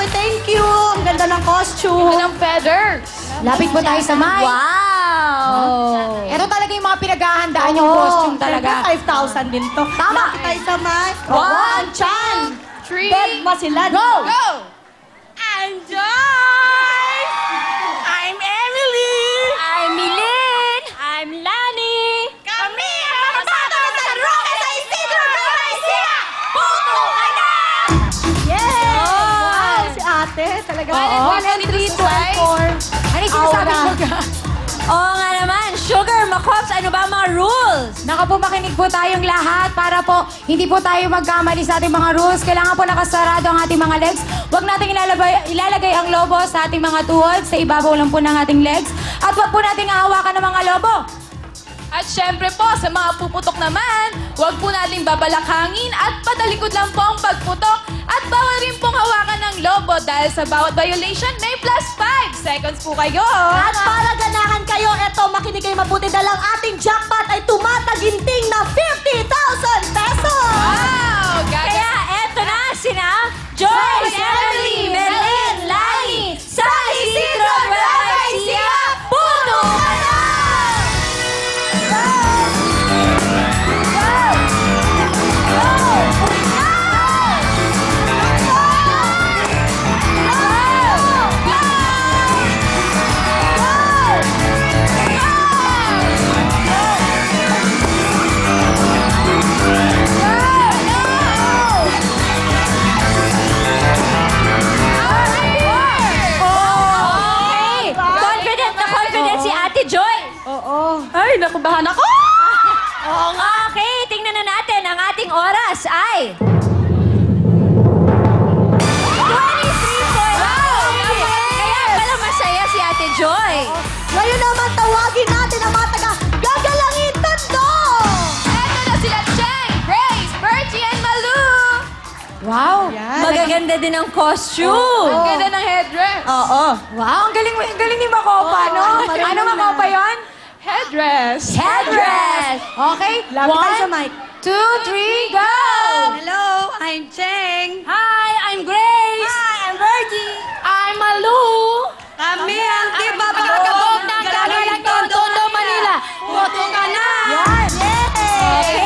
Okay, thank you. Ang ganda ng costume. Ng feathers. Lapit po tayo sa mic. Wow! Ito talaga yung mga pinaghahandaan yung costume talaga. 5,000 din to. Tama. Lapit tayo sa mic. One, Chan! 3, Bedma sila. Go! go! I'm Joyce! I'm Emily! I'm Milin! I'm Lani! Kami ang mga bata sa Roque sa Isidro Nueva Ecija! Puto ka na! Yes! Wow! Si ate, talaga. One and three, two, and four. Ano yung sinasabi Aura. mo ka? Oo nga naman. Sugar, Makops, ano ba ang mga rules? Naku po, makinig po tayong lahat para po hindi po tayo magkamali sa ating mga rules. Kailangan po nakasarado ang ating mga legs. Huwag nating ilalagay ang lobo sa ating mga tuhod. Sa ibabaw lang po ng ating legs. At huwag po nating hahawakan ng mga lobo. At syempre po, sa mga puputok naman, huwag po nating babalakhangin at patalikod lang po ang pagputok. At bawal rin pong hawakan ng lobo dahil sa bawat violation may plus 5 seconds po kayo. At para ganahan kayo, eto, makinig kayo mabuti dahil ang ating jackpot ay tumataginting na 50,000 pesos! Wow! Kaya eto na sina Joyce, Emily, Melin, Lani, sa Isidro Nueva Ecija, puno ka na! Okay. Confident na confident si Ate Joyce. Oo. Ay, nakubahan ako! Oo nga. Okay, tingnan na natin. Ang ating oras ay 23 Kaya pala masaya si Ate Joy. Ngayon naman, tawagin natin ang mga taga-gagalangin Tondo! Eto na sila Cheng, Grace, Bertie, and Malu! Wow! Magaganda din ang costume. Ang ganda ng headdress. Oo. Wow, ang galing ni Makopa, no? marunong Ano na. Makopa yon? Headdress. Headdress! Okay, Lapit tayo sa 1, mic. 2, 3, go! Hello, I'm Cheng. Hi, I'm Grace! Hi, I'm Virgie. I'm Malu! Kami ang di ba Pagkakabog ng Gagalangin Tondo, Manila! Puto ka na! Yan! Yay!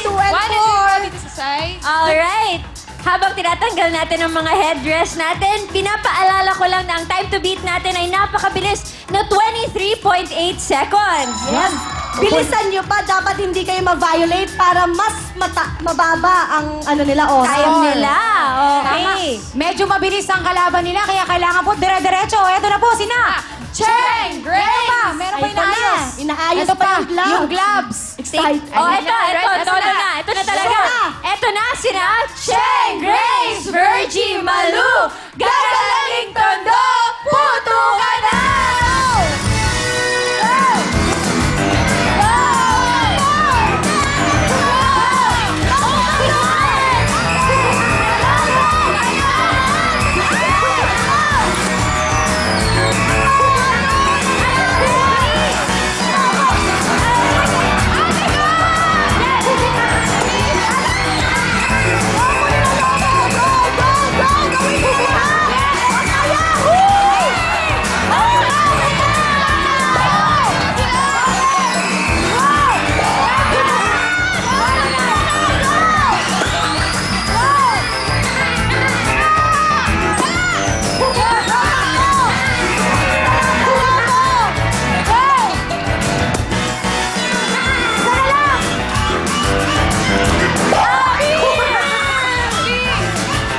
1, 3, 2, and 4. Dito sa side. Alright. Habang tinatanggal natin ang mga headdress natin, pinapaalala ko lang na ang time to beat natin ay napakabilis na 23.8 seconds. Yes. Bilisan nyo pa, dapat hindi kayo ma-violate para mas mababa ang ano nila oras. Kaya nila. Okay. Tama. Medyo mabilis ang kalaban nila, kaya kailangan po dire-diretso. Eto na po, sina Cheng, Grace! Meron pa Ay, ito na. inaayos. Inaayos Ito pa yung gloves. yung gloves. Excited. Oh, ito, todo na. Ito na talaga. Ito na sina Cheng, Grace, Virgie, Malu, Gagalangin Tondo, puto ka na!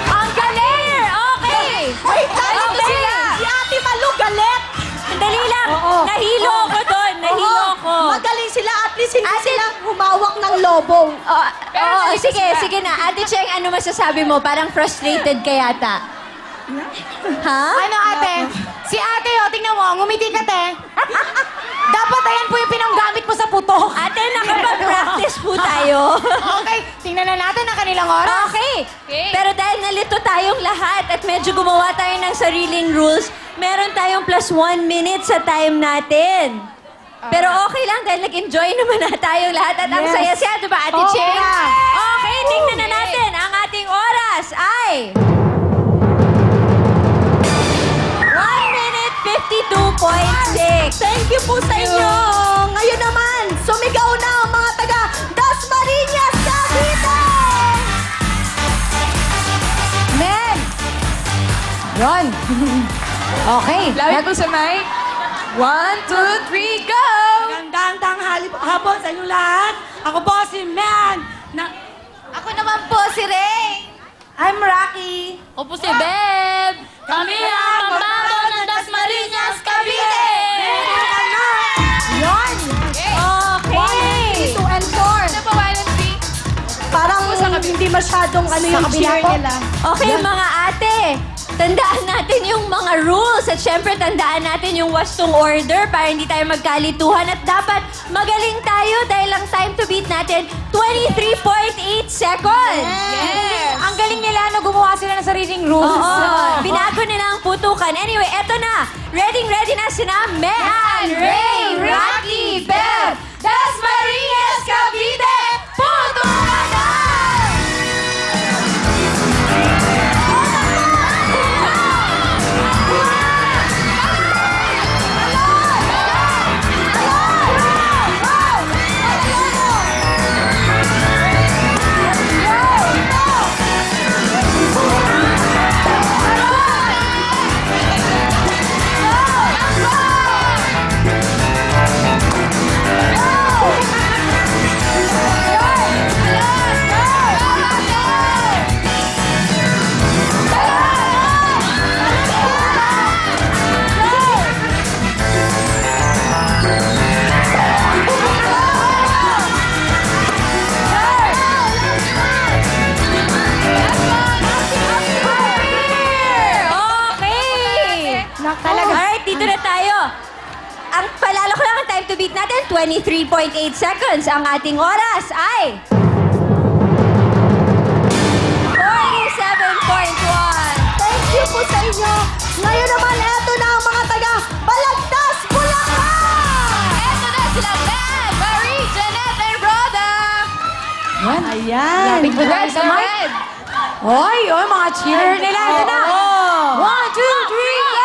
Ang galing! Okay! Wait, galing sila. Si Ate Malu galit. Dali lang! Oo. Nahilo ako doon! Nahilo Oo, ako! Magaling sila. At least hindi sila humawak ng lobo. Oo, sige, sige na. Ate Cheng, ano masasabi mo? Parang frustrated ka yata. Ha? Ano ate? Si ate, tingnan mo, ngumiti ka te. Dapat ayan po yung pinanggamit mo sa putok. Ate, nakapag-practice po tayo. Okay, tingnan na natin ang kanilang oras. Okay. Okay. Pero dahil nalito tayong lahat at medyo gumawa tayo ng sariling rules, meron tayong plus 1 minute sa time natin. Pero okay lang dahil nag-enjoy naman na tayong lahat at ang Yes. saya-saya, diba, Ate Oo Cheng? nga. Okay, tingnan na natin. Ang ating oras ay po sa inyo. Ngayon naman, sumigaw na ang mga taga Dasmariñas, Cavite! Men! Ron! Okay. Lapit po sa mic. 1, 2, 3, go! Magandang tanghali hapon sa inyong lahat. Ako po si Man. Ako naman po si Ray. I'm Rocky. Ako po si Beb. Kami ang pambato ng Dasmariñas, Cavite! Yon! Okay. 2 and 4. Ano pa, 1 and 3? Parang hindi masyadong ano yung kabila cheer po. nila. Okay, mga ate. Tandaan natin yung mga rules at syempre tandaan natin yung wastong order para hindi tayo magkalituhan at dapat magaling tayo dahil ang time to beat natin 23.8 seconds. Yes! Ang galing nila na gumawa sila ng sariling rules. Oo. Binago nila ang putukan. Anyway, eto na. Ready na sina Mehan, Ray, Rocky, Beb, Dasmariñas, Cavite, putukan na! Alright, dito na tayo. Ang palalo ko lang ang time to beat natin, 23.8 seconds. Ang ating oras ay 47.1. Thank you po sa inyo. Ngayon naman, eto na ang mga taga Balagtas, Bulacan! Eto na sila, Beb, Marie, Janet, and Rhoda! Yan. Ayan. Lapit po tayo sa mic. Red! Oy, mga cheer nila. Ito na. 1, 2, 3, go!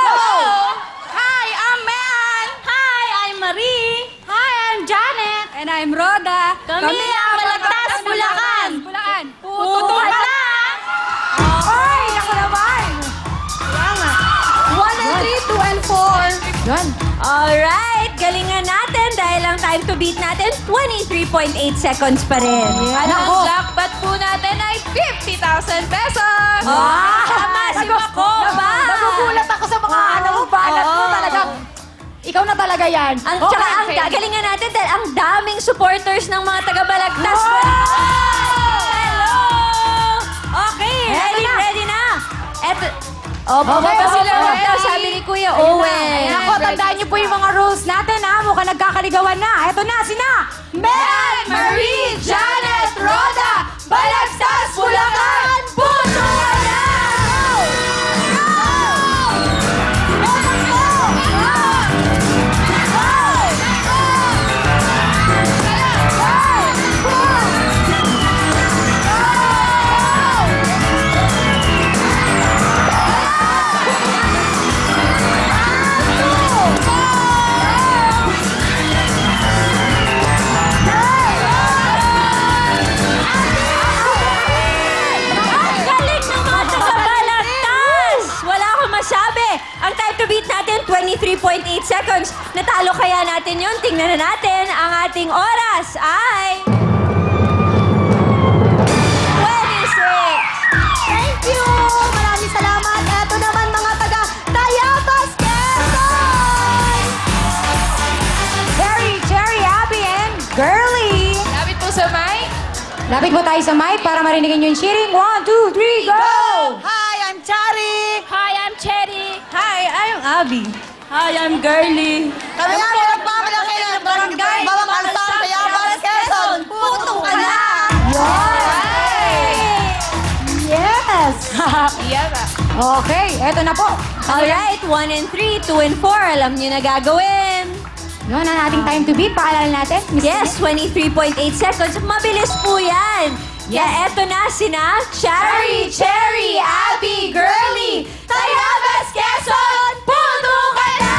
Hi, I'm Man. Hi, I'm Marie. Hi, I'm Janet. And I'm Rhoda. Kami ang Balagtas, Bulacan. Bulacan! Putukan na! Oy, naku naman. 1 and 3, 2 and 4. Yan. Alright, galingan natin dahil ang time to beat natin, 23.8 seconds pa rin. At ang Nako. jackpot po natin ay 50,000 pesos! Tama si Makoba! Nagugulat ako sa mga ano mo, balat mo talaga. Ikaw na talaga yan. Ang, Okay. tsaka ang galingan natin dahil ang daming supporters ng mga taga-Balagtas. Hello! Okay, ready na. Eto, Okay, baba sila. okay. Ito, sabi ni Kuya Owen. Ako, tandaan niyo po yung mga rules natin, ha? Mukhang nagkakaligawan na. Ito na, sina! Ben, Marie, Janet, Rhoda, Balagtas, Bulacan, Putukan na! Ang galing ng mga taga-Balagtas! Wala akong masabi. Ang time to beat natin, 23.8 seconds. Natalo kaya natin yun? Tingnan na natin. Ang ating oras ay... 26. Thank you! Maraming salamat. Eto naman mga taga Tayabas, Quezon! Cherry, Abby, and Girly. Lapit po sa mic. Lapit po tayo sa mic para marinig yung cheering. 1, 2, 3, go! Hi, I'm Chari. Hi, I'm Cherry. Hi, I'm Abby. Hi, I'm Girly. Kami nga nagmamalaki ng barangay Bawang Alpang, Tayabas, Quezon. Putukan na! Yes! Yeah, ba? Okay, eto na po. Alright, 1 and 3, 2 and 4. Alam niyo na gagawin. Yun ang ating time to beat. Paalala natin. Miss Yes, 23.8 seconds. Mabilis po yan. Yeah, eto na sina Cherry, Abby, Girly, Tayabas, Quezon, putukan na!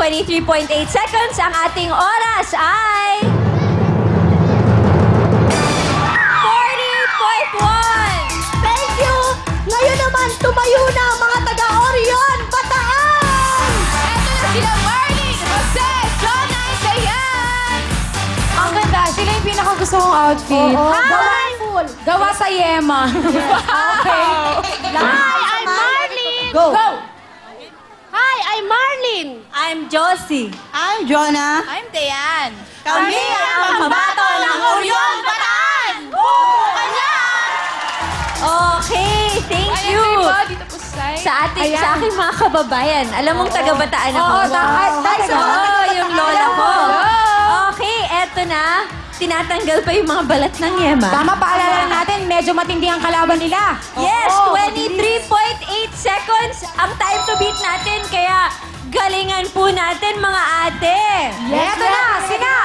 23.8 seconds. Ang ating oras ay... 40.1! Thank you! Ngayon naman, tumayo na ang mga taga-Orion, Bataan! Eto na sila Marlene, Jose, Jonah, and Dayan! Ang ganda. Sila yung pinakagusto kong outfit. Powerful! Gawa sa Yema. Okay. Hi, I'm Marlene! Go! Hi, I'm Marlene! I'm Josie. I'm Jonah. I'm Dayan. Kami ang pambato ng Orion, Bataan! Okay, thank Ay, you. everybody, dito po sa side. Sa aking mga kababayan. Alam mong taga-Bataan ako. Oo, that's Oo, yung lola ko. Okay, eto na. Tinatanggal pa yung mga balat ng yema. Tama, paalala natin, medyo matindi ang kalaban nila. Yes, 23.8 seconds ang time to beat natin. Kaya galingan po natin mga ate. Eto na, sina!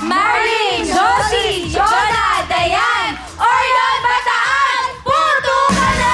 Marlene, Josie, Jonah, Dayan, Orion, Bataan, puto ka na!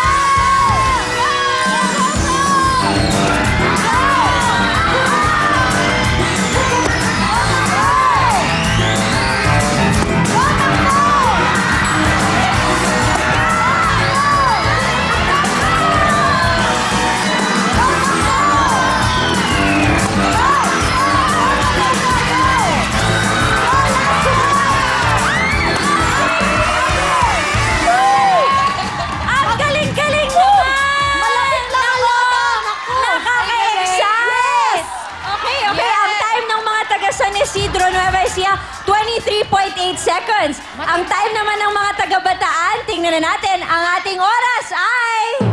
Ang galing-galing naman! Malapit lang ang Nakaka-excite! Okay. Ang time ng mga taga San Isidro, Nueva Ecija, 23.8 seconds. Ang time naman ng mga taga Bataan, tingnan na natin, ang ating oras ay...